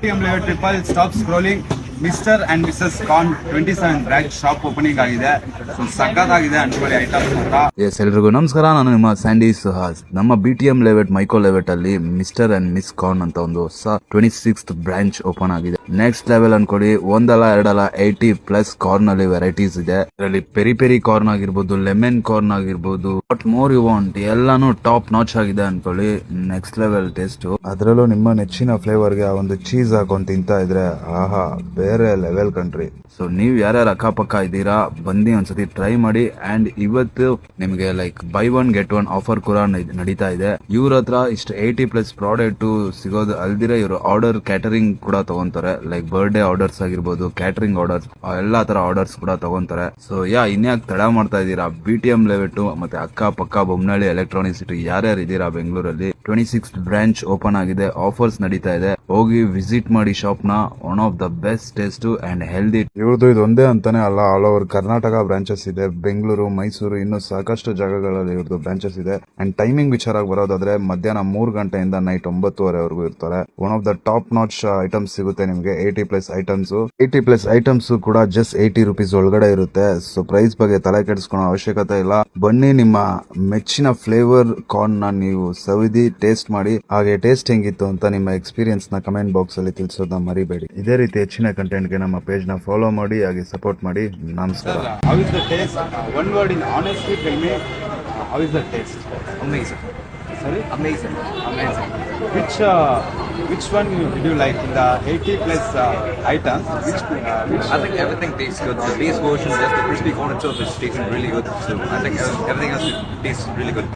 Paytm Level Triple stop scrolling. Mister and Mrs corn 27 branch shop opening ಆಗಿದೆ. So ಸಕ್ಕತ್ತಾಗಿದೆ ಅನ್ಕೊಳ್ಳಿ items ಮಾತ್ರ. S, ಎಲ್ರಿಗೂ ನಮಸ್ಕಾರ. ನಾನು ನಿಮ್ಮ ಸ್ಯಾಂಡಿ ಸುಹಾಸ್. ನಮ್ಮ BTM ಲೆವೆಟ್ ಮೈಕೋ ಲೆವೆಟ್ ಅಲ್ಲಿ ಮಿಸ್ಟರ್ ಅಂಡ್ ಮಿಸ್ ಕಾರ್ನ್ ಅಂತ ಒಂದು ಹೊಸ 26th ಬ್ರಾಂಚ್ ಓಪನ್ ಆಗಿದೆ. ನೆಕ್ಸ್ಟ್ ಲೆವೆಲ್ ಅನ್ಕೊಳ್ಳಿ, ಒಂದಲ್ಲ ಎರಡಲ್ಲ 80+ ಕಾರ್ನ್ ಅಲ್ಲಿ ವೆರೈಟೀಸ್ ಇದೆ. ಇದರಲ್ಲಿ ಪೆರಿ ಪೆರಿ ಕಾರ್ನ್ ಆಗಿರ್ಬೋದು, ಲೆಮನ್ ಕಾರ್ನ್ ಆಗಿರ್ಬೋದು, ವಾಟ್ ಮೋರ್ ಯು ವಾಂಟ್ ಎಲ್ಲಾನು ಟಾಪ್ ನಾಚ್ ಆಗಿದೆ ಅನ್ಕೊಳ್ಳಿ. ನೆಕ್ಸ್ಟ್ ಲೆವೆಲ್ ಟೇಸ್ಟ್, ಅದರಲ್ಲೂ ನಿಮ್ಮ ನೆಚ್ಚಿನ ಫ್ಲೇವರ್ ಗೆ ಒಂದು ಚೀಸ್ ಹಾಕೊಂಡ್ ತಿಂತಾ ಇದ್ರೆ ಆಹಾ ಬೇರೆ ಲೆವೆಲ್ ಕಂಟ್ರಿ. ಸೊ ನೀವ್ ಯಾರ್ಯಾರು ಅಕ್ಕಪಕ್ಕ ಇದ್ದೀರಾ ಬನ್ನಿ ಒಂದ್ಸತಿ ಟ್ರೈ ಮಾಡಿ. ಅಂಡ್ ಇವತ್ತು ನಿಮ್ಗೆ like by one get one offer ಕೂಡ ನಡೀತಾ ಇದೆ. ಇವ್ರ ಹತ್ರ ಇಷ್ಟು 80+ ಪ್ರಾಡಕ್ಟ್ ಸಿಗೋದು ಅಲ್ದಿರ ಇವರು ಆರ್ಡರ್ ಕ್ಯಾಟರಿಂಗ್ ಕೂಡ ತಗೊಂತಾರೆ. ಲೈಕ್ ಬರ್ಡೇ ಆರ್ಡರ್ಸ್ ಆಗಿರ್ಬೋದು, ಕ್ಯಾಟರಿಂಗ್ ಆರ್ಡರ್ಸ್, ಎಲ್ಲಾ ತರ ಆರ್ಡರ್ಸ್ ಕೂಡ ತಗೊಂತಾರೆ. ಸೊ ಇನ್ಯಾಕ್ ತಡ ಮಾಡ್ತಾ ಇದ್ದೀರಾ? BTM ಲೆವೆಟ್ ಮತ್ತೆ ಅಕ್ಕಪಕ್ಕ ಬೊಮ್ಮನಹಳ್ಳಿ ಎಲೆಕ್ಟ್ರಾನಿಕ್ ಸಿಟಿ ಯಾರ್ಯಾರು ಇದ್ದೀರಾ ಬೆಂಗಳೂರಲ್ಲಿ 26th ಬ್ರಾಂಚ್ ಓಪನ್ ಆಗಿದೆ. ಆಫರ್ಸ್ ನಡೀತಾ ಇದೆ. ಹೋಗಿ ವಿಸಿಟ್ ಮಾಡಿ ಶಾಪ್ ನ. One of the best taste and healthy. ಇವ್ರದ್ದು ಇದೊಂದೇ ಅಂತಾನೆ ಅಲ್ಲ, ಆಲ್ ಓವರ್ ಕರ್ನಾಟಕ ಬ್ರಾಂಚಸ್ ಇದೆ. ಬೆಂಗಳೂರು, ಮೈಸೂರು, ಇನ್ನು ಸಾಕಷ್ಟು ಜಾಗಗಳಲ್ಲಿ ಇವ್ರದ್ದು ಬ್ರಾಂಚಸ್ ಇದೆ. ಅಂಡ್ ಟೈಮಿಂಗ್ ವಿಚಾರಕ್ಕೆ ಬರೋದಾದ್ರೆ ಮಧ್ಯಾಹ್ನ 3 ಗಂಟೆಯಿಂದ ನೈಟ್ 9:30ವರೆಗೂ ಇರ್ತಾರೆ. One of the top notch items ಸಿಗುತ್ತೆ ನಿಮಗೆ. 80+ ಐಟಮ್ಸ್, 80+ ಐಟಮ್ಸ್ ಕೂಡ ಜಸ್ಟ್ 80 ರೂಪೀಸ್ ಒಳಗಡೆ ಇರುತ್ತೆ. ಸೊ ಪ್ರೈಸ್ ಬಗ್ಗೆ ತಲೆ ಕೆಡಿಸ್ಕೊಳ್ಳೋ ಅವಶ್ಯಕತೆ ಇಲ್ಲ. ಬನ್ನಿ, ನಿಮ್ಮ ಮೆಚ್ಚಿನ ಫ್ಲೇವರ್ ಕಾರ್ನ್ ನ ನೀವು ಸವಿದಿ ಟೇಸ್ಟ್ ಮಾಡಿ. ಹಾಗೆ ಟೇಸ್ಟ್ ಹೆಂಗಿತ್ತು ಅಂತ ನಿಮ್ಮ ಎಕ್ಸ್ಪೀರಿಯನ್ಸ್ ನ ಕಮೆಂಟ್ ಬಾಕ್ಸ್ ಅಲ್ಲಿ ತಿಳಿಸೋದನ್ನ ಮರಿಬೇಡಿ. ಇದೇ ರೀತಿ ಹೆಚ್ಚಿನ ಕಂಟೆಂಟ್ ಗೆ ನಮ್ಮ ಪೇಜ್ ನ ಫಾಲೋ ಮಾಡಿ, ಹಾಗೆ ಸಪೋರ್ಟ್ ಮಾಡಿ. ನಮಸ್ಕಾರ. How is the taste? One word in honestly tell me, how is the taste? Amazing. Sorry? Amazing. Amazing. Which one did you like in the 80+ items? Which I think everything tastes good. The base version, just the crispy corn itself is tasting really good. So I think everything else tastes really good.